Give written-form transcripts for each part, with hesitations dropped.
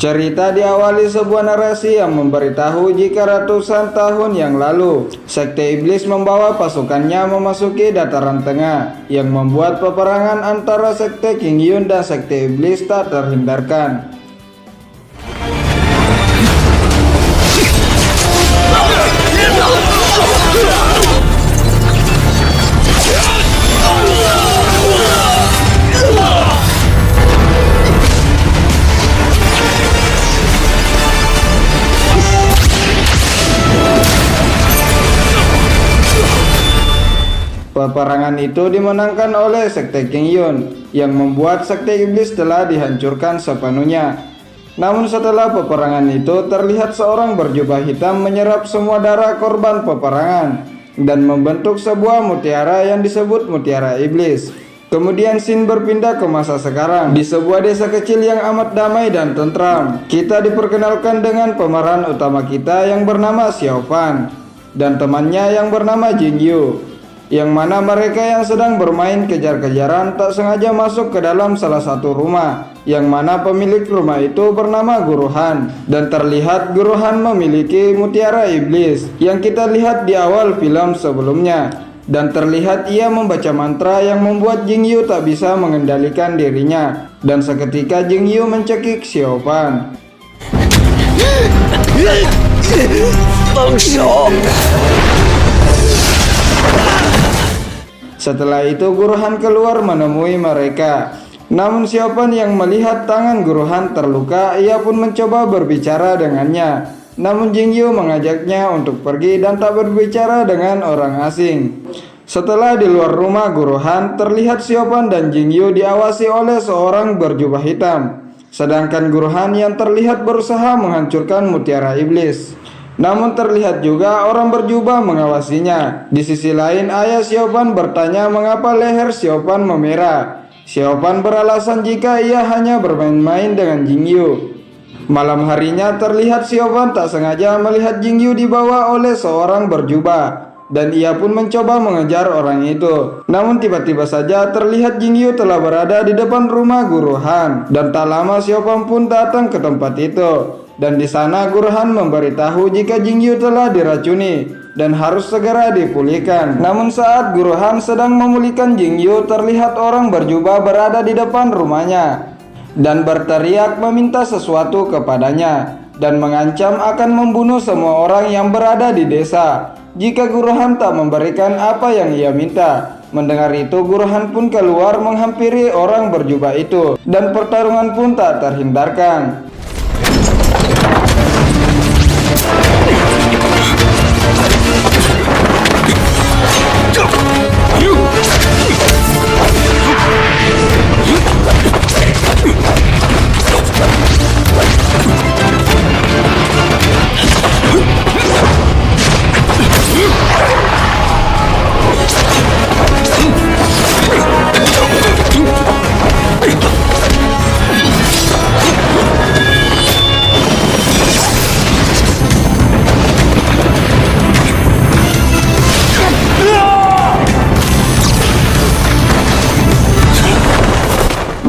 Cerita diawali sebuah narasi yang memberitahu jika ratusan tahun yang lalu, Sekte Iblis membawa pasukannya memasuki dataran tengah, yang membuat peperangan antara Sekte King Yun dan Sekte Iblis tak terhindarkan. Peperangan itu dimenangkan oleh Sekte King Yun, yang membuat Sekte Iblis telah dihancurkan sepenuhnya. Namun setelah peperangan itu, terlihat seorang berjubah hitam menyerap semua darah korban peperangan dan membentuk sebuah mutiara yang disebut Mutiara Iblis. Kemudian scene berpindah ke masa sekarang, di sebuah desa kecil yang amat damai dan tentram. Kita diperkenalkan dengan pemeran utama kita yang bernama Xiao Fan dan temannya yang bernama Jing Yu, yang mana mereka yang sedang bermain kejar-kejaran tak sengaja masuk ke dalam salah satu rumah, yang mana pemilik rumah itu bernama Guru Han, dan terlihat Guru Han memiliki Mutiara Iblis yang kita lihat di awal film sebelumnya, dan terlihat ia membaca mantra yang membuat Jing Yu tak bisa mengendalikan dirinya, dan seketika Jing Yu mencekik Xiao Fan. Setelah itu Guru Han keluar menemui mereka. Namun Xiao Fan yang melihat tangan Guru Han terluka, ia pun mencoba berbicara dengannya. Namun Jing Yu mengajaknya untuk pergi dan tak berbicara dengan orang asing. Setelah di luar rumah Guru Han, terlihat Xiao Fan dan Jing Yu diawasi oleh seorang berjubah hitam. Sedangkan Guru Han yang terlihat berusaha menghancurkan Mutiara Iblis. Namun terlihat juga orang berjubah mengawasinya. Di sisi lain, ayah Xiao Fan bertanya mengapa leher Xiao Fan memerah. Xiao Fan beralasan jika ia hanya bermain-main dengan Jing Yu. Malam harinya terlihat Xiao Fan tak sengaja melihat Jing Yu dibawa oleh seorang berjubah, dan ia pun mencoba mengejar orang itu. Namun tiba-tiba saja terlihat Jing Yu telah berada di depan rumah Guru Han, dan tak lama Xiao Fan pun datang ke tempat itu. Dan di sana Guru Han memberitahu jika Jing Yu telah diracuni dan harus segera dipulihkan. Namun saat Guru Han sedang memulihkan Jing Yu, terlihat orang berjubah berada di depan rumahnya dan berteriak meminta sesuatu kepadanya dan mengancam akan membunuh semua orang yang berada di desa jika Guru Han tak memberikan apa yang ia minta. Mendengar itu, Guru Han pun keluar menghampiri orang berjubah itu, dan pertarungan pun tak terhindarkan.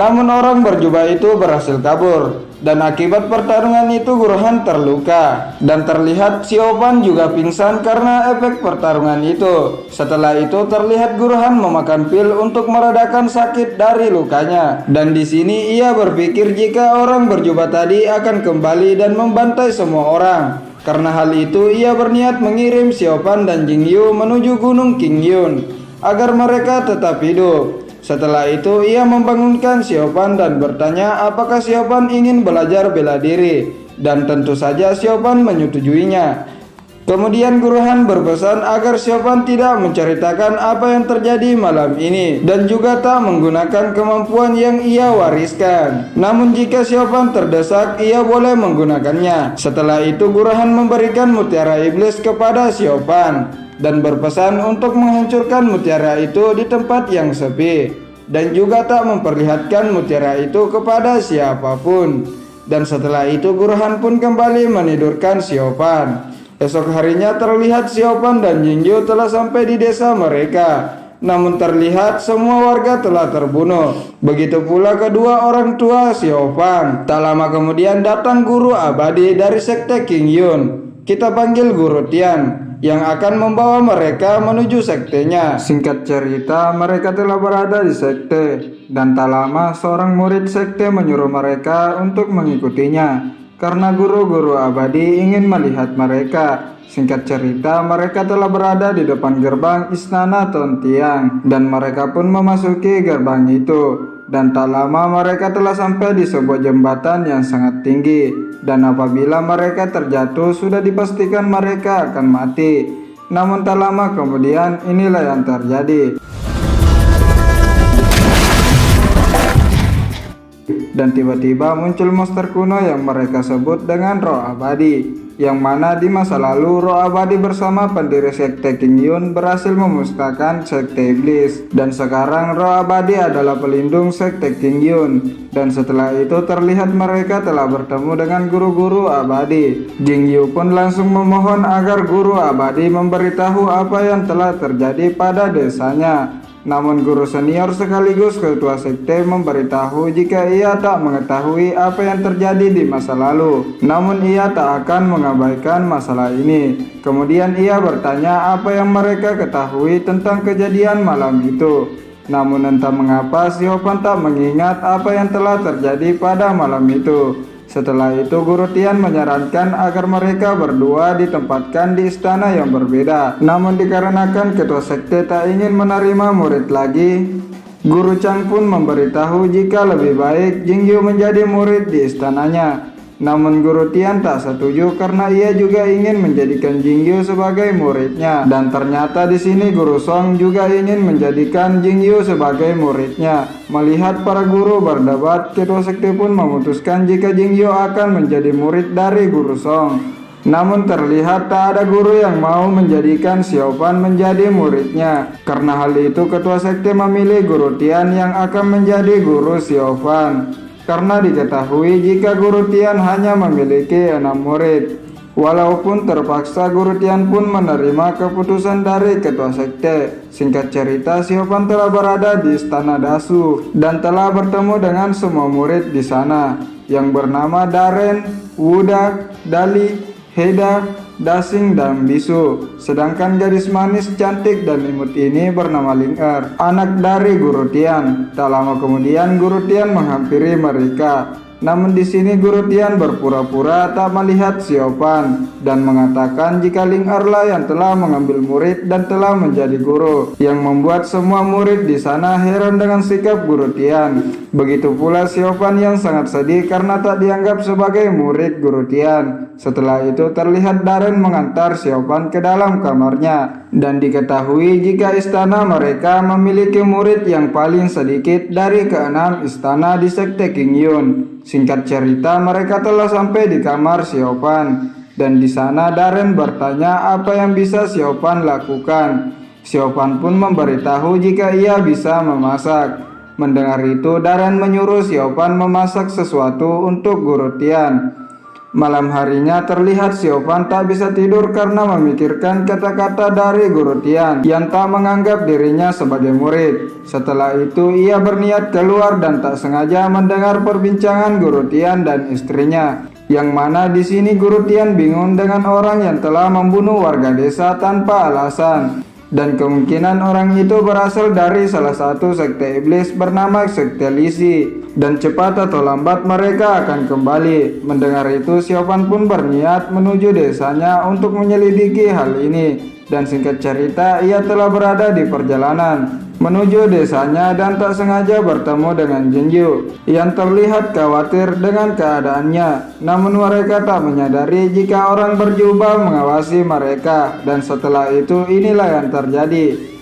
Namun orang berjubah itu berhasil kabur, dan akibat pertarungan itu Guru Han terluka, dan terlihat Xiao Fan juga pingsan karena efek pertarungan itu. Setelah itu terlihat Guru Han memakan pil untuk meredakan sakit dari lukanya, dan di sini ia berpikir jika orang berjubah tadi akan kembali dan membantai semua orang. Karena hal itu ia berniat mengirim Xiao Fan dan Jing Yu menuju Gunung King Yun agar mereka tetap hidup. Setelah itu ia membangunkan Xiao Fan dan bertanya apakah Xiao Fan ingin belajar bela diri, dan tentu saja Xiao Fan menyetujuinya. Kemudian Guru Han berpesan agar Xiao Fan tidak menceritakan apa yang terjadi malam ini dan juga tak menggunakan kemampuan yang ia wariskan. Namun jika Xiao Fan terdesak, ia boleh menggunakannya. Setelah itu Guru Han memberikan Mutiara Iblis kepada Xiao Fan dan berpesan untuk menghancurkan mutiara itu di tempat yang sepi, dan juga tak memperlihatkan mutiara itu kepada siapapun. Dan setelah itu Guru Han pun kembali menidurkan Xiao Fan. Esok harinya terlihat Xiao Fan dan Jing Yu telah sampai di desa mereka, namun terlihat semua warga telah terbunuh. Begitu pula kedua orang tua Xiaofan. Tak lama kemudian datang guru abadi dari sekte Qingyun, kita panggil Guru Tian, yang akan membawa mereka menuju sektenya. Singkat cerita, mereka telah berada di sekte, dan tak lama seorang murid sekte menyuruh mereka untuk mengikutinya, karena guru-guru abadi ingin melihat mereka. Singkat cerita, mereka telah berada di depan gerbang Istana Tontiang, dan mereka pun memasuki gerbang itu. Dan tak lama mereka telah sampai di sebuah jembatan yang sangat tinggi, dan apabila mereka terjatuh sudah dipastikan mereka akan mati. Namun tak lama kemudian inilah yang terjadi. Dan tiba-tiba muncul monster kuno yang mereka sebut dengan roh abadi, yang mana di masa lalu roh abadi bersama pendiri sekte Qingyun berhasil memusnahkan sekte iblis, dan sekarang roh abadi adalah pelindung sekte Qingyun. Dan setelah itu terlihat mereka telah bertemu dengan guru-guru abadi. Jingyu pun langsung memohon agar guru abadi memberitahu apa yang telah terjadi pada desanya. Namun guru senior sekaligus ketua sekte memberitahu jika ia tak mengetahui apa yang terjadi di masa lalu, namun ia tak akan mengabaikan masalah ini. Kemudian ia bertanya apa yang mereka ketahui tentang kejadian malam itu. Namun entah mengapa Xiaofan tak mengingat apa yang telah terjadi pada malam itu. Setelah itu Guru Tian menyarankan agar mereka berdua ditempatkan di istana yang berbeda. Namun dikarenakan ketua sekte tak ingin menerima murid lagi, Guru Chang pun memberitahu jika lebih baik Jingyu menjadi murid di istananya. Namun Guru Tian tak setuju karena ia juga ingin menjadikan Jingyu sebagai muridnya. Dan ternyata di sini Guru Song juga ingin menjadikan Jingyu sebagai muridnya. Melihat para guru berdebat, ketua sekte pun memutuskan jika Jingyu akan menjadi murid dari Guru Song. Namun terlihat tak ada guru yang mau menjadikan Xiaofan menjadi muridnya. Karena hal itu ketua sekte memilih Guru Tian yang akan menjadi guru Xiaofan. Karena diketahui jika Guru Tian hanya memiliki 6 murid. Walaupun terpaksa, Guru Tian pun menerima keputusan dari ketua sekte. Singkat cerita, Xiaofan telah berada di istana Dasu dan telah bertemu dengan semua murid di sana yang bernama Daren, Wuda, Dali, Heda, Dasing, dan Bisu. Sedangkan gadis manis, cantik, dan imut ini bernama Ling-er, anak dari Guru Tian. Tak lama kemudian Guru Tian menghampiri mereka. Namun di sini Guru Tian berpura-pura tak melihat Xiaofan dan mengatakan jika Ling-er lah yang telah mengambil murid dan telah menjadi guru, yang membuat semua murid di sana heran dengan sikap Guru Tian. Begitu pula Xiaofan yang sangat sedih karena tak dianggap sebagai murid Guru Tian. Setelah itu terlihat Daren mengantar Xiaofan ke dalam kamarnya, dan diketahui jika istana mereka memiliki murid yang paling sedikit dari ke-6 istana di sekte Qingyun. Singkat cerita, mereka telah sampai di kamar Xiaofan, dan di sana Daren bertanya apa yang bisa Xiaofan lakukan. Xiaofan pun memberitahu jika ia bisa memasak. Mendengar itu, Daren menyuruh Xiaofan memasak sesuatu untuk Guru Tian. Malam harinya terlihat Xiaofan tak bisa tidur karena memikirkan kata-kata dari Guru Tian yang tak menganggap dirinya sebagai murid. Setelah itu ia berniat keluar dan tak sengaja mendengar perbincangan Guru Tian dan istrinya, yang mana di sini Guru Tian bingung dengan orang yang telah membunuh warga desa tanpa alasan. Dan kemungkinan orang itu berasal dari salah satu sekte iblis bernama sekte Lisi, dan cepat atau lambat mereka akan kembali. Mendengar itu Xiaofan pun berniat menuju desanya untuk menyelidiki hal ini. Dan singkat cerita, ia telah berada di perjalanan menuju desanya dan tak sengaja bertemu dengan Jingyu yang terlihat khawatir dengan keadaannya. Namun mereka tak menyadari jika orang berjubah mengawasi mereka, dan setelah itu inilah yang terjadi.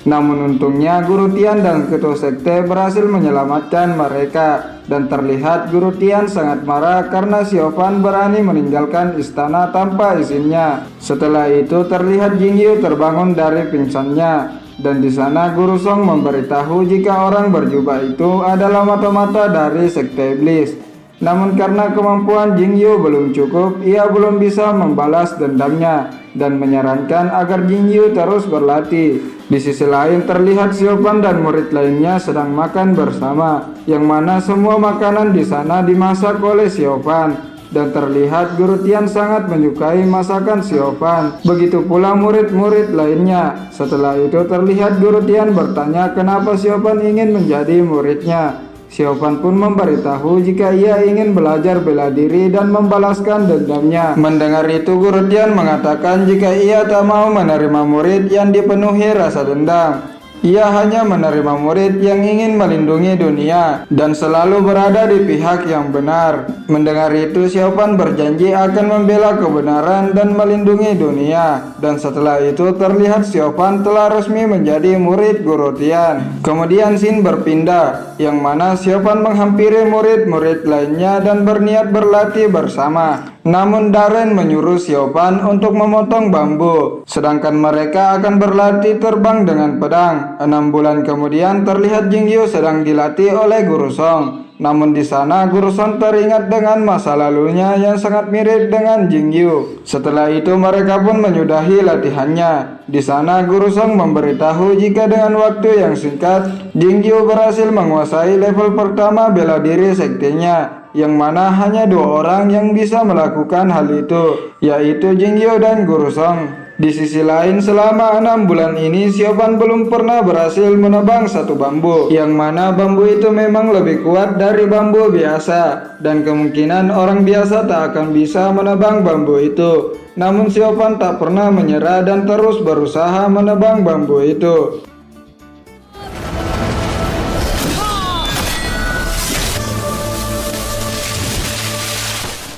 Namun untungnya Guru Tian dan ketua sekte berhasil menyelamatkan mereka, dan terlihat Guru Tian sangat marah karena Xiaofan berani meninggalkan istana tanpa izinnya. Setelah itu terlihat Jingyu terbangun dari pingsannya, dan di sana Guru Song memberitahu jika orang berjubah itu adalah mata-mata dari sekte iblis. Namun karena kemampuan Jingyu belum cukup, ia belum bisa membalas dendamnya dan menyarankan agar Jingyu terus berlatih. Di sisi lain terlihat Xiaofan dan murid lainnya sedang makan bersama, yang mana semua makanan di sana dimasak oleh Xiaofan. Dan terlihat Guru Tian sangat menyukai masakan Xiaofan. Begitu pula murid-murid lainnya. Setelah itu terlihat Guru Tian bertanya kenapa Xiaofan ingin menjadi muridnya. Xiaofan pun memberitahu jika ia ingin belajar bela diri dan membalaskan dendamnya. Mendengar itu Guru Tian mengatakan jika ia tak mau menerima murid yang dipenuhi rasa dendam. Ia hanya menerima murid yang ingin melindungi dunia dan selalu berada di pihak yang benar. Mendengar itu Xiaofan berjanji akan membela kebenaran dan melindungi dunia. Dan setelah itu terlihat Xiaofan telah resmi menjadi murid Guru Tian. Kemudian scene berpindah, yang mana Xiaofan menghampiri murid-murid lainnya dan berniat berlatih bersama. Namun Darren menyuruh Xiaofan untuk memotong bambu, sedangkan mereka akan berlatih terbang dengan pedang. 6 bulan kemudian terlihat Jingyu sedang dilatih oleh Guru Song. Namun di sana Guru Song teringat dengan masa lalunya yang sangat mirip dengan Jingyu. Setelah itu mereka pun menyudahi latihannya. Di sana Guru Song memberitahu jika dengan waktu yang singkat Jingyu berhasil menguasai level pertama bela diri sektenya, yang mana hanya 2 orang yang bisa melakukan hal itu, yaitu Jingyu dan Guru Song. Di sisi lain, selama 6 bulan ini Xiaofan belum pernah berhasil menebang satu bambu, yang mana bambu itu memang lebih kuat dari bambu biasa, dan kemungkinan orang biasa tak akan bisa menebang bambu itu. Namun Xiaofan tak pernah menyerah dan terus berusaha menebang bambu itu.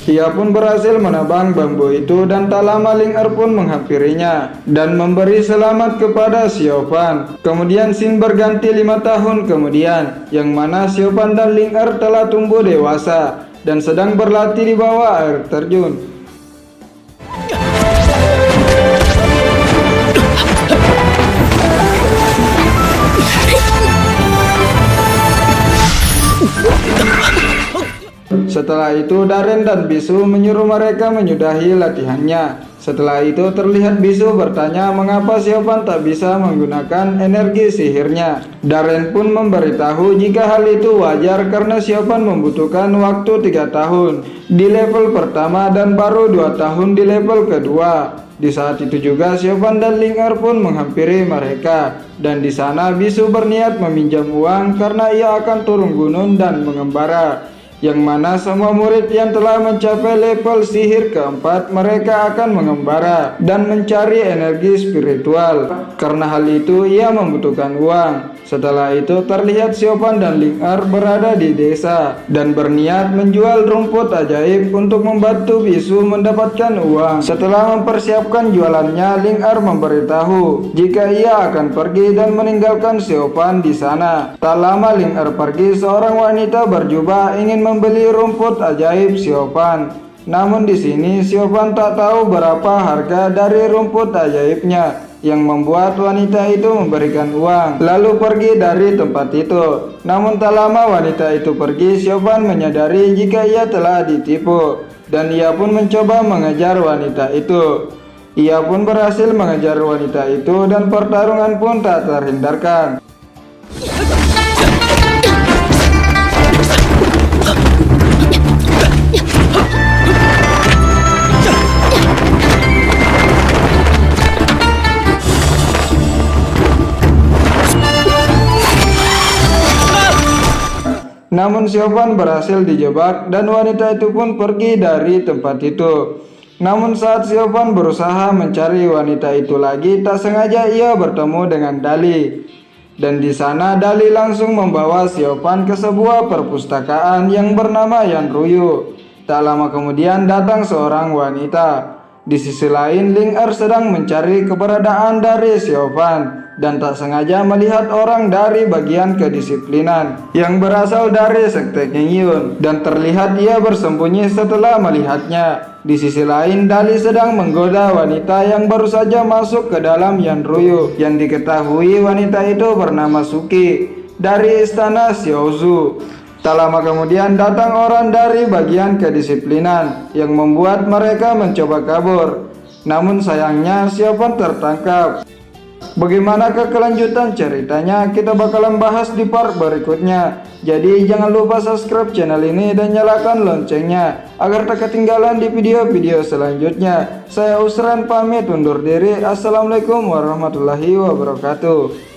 Ia pun berhasil menebang bambu itu dan tak lama Ling Er pun menghampirinya dan memberi selamat kepada Xiaofan. Kemudian scene berganti 5 tahun kemudian, yang mana Xiaofan dan Ling Er telah tumbuh dewasa dan sedang berlatih di bawah air terjun. Setelah itu Darren dan Bisu menyuruh mereka menyudahi latihannya. Setelah itu terlihat Bisu bertanya mengapa Xiaofan tak bisa menggunakan energi sihirnya. Darren pun memberitahu jika hal itu wajar karena Xiaofan membutuhkan waktu 3 tahun di level pertama dan baru 2 tahun di level kedua. Di saat itu juga Xiaofan dan Ling Er pun menghampiri mereka, dan di sana Bisu berniat meminjam uang karena ia akan turun gunung dan mengembara, yang mana semua murid yang telah mencapai level sihir keempat mereka akan mengembara dan mencari energi spiritual. Karena hal itu ia membutuhkan uang. Setelah itu terlihat Xiaofan dan Ling Er berada di desa dan berniat menjual rumput ajaib untuk membantu Bisu mendapatkan uang. Setelah mempersiapkan jualannya, Ling Er memberitahu jika ia akan pergi dan meninggalkan Xiaofan di sana. Tak lama Ling Er pergi, seorang wanita berjubah ingin membeli rumput ajaib Xiaofan. Namun di sini Xiaofan tak tahu berapa harga dari rumput ajaibnya, yang membuat wanita itu memberikan uang lalu pergi dari tempat itu. Namun tak lama wanita itu pergi, Xiaofan menyadari jika ia telah ditipu dan ia pun mencoba mengejar wanita itu. Ia pun berhasil mengejar wanita itu dan pertarungan pun tak terhindarkan. Namun Xiaofan berhasil dijebak dan wanita itu pun pergi dari tempat itu. Namun saat Xiaofan berusaha mencari wanita itu lagi, tak sengaja ia bertemu dengan Dali. Dan di sana Dali langsung membawa Xiaofan ke sebuah perpustakaan yang bernama Yan Ruyu. Tak lama kemudian datang seorang wanita. Di sisi lain Ling Er sedang mencari keberadaan dari Xiaofan. dan tak sengaja melihat orang dari bagian kedisiplinan yang berasal dari sekte King Yun, dan terlihat ia bersembunyi setelah melihatnya. Di sisi lain, Dali sedang menggoda wanita yang baru saja masuk ke dalam Yanruyu, yang diketahui wanita itu bernama Suki dari istana Xiaozu. Tak lama kemudian datang orang dari bagian kedisiplinan yang membuat mereka mencoba kabur. Namun sayangnya Xiaopan tertangkap. Bagaimanakah kelanjutan ceritanya? Kita bakalan bahas di part berikutnya. Jadi jangan lupa subscribe channel ini dan nyalakan loncengnya agar tak ketinggalan di video-video selanjutnya. Saya Usran pamit undur diri. Assalamualaikum warahmatullahi wabarakatuh.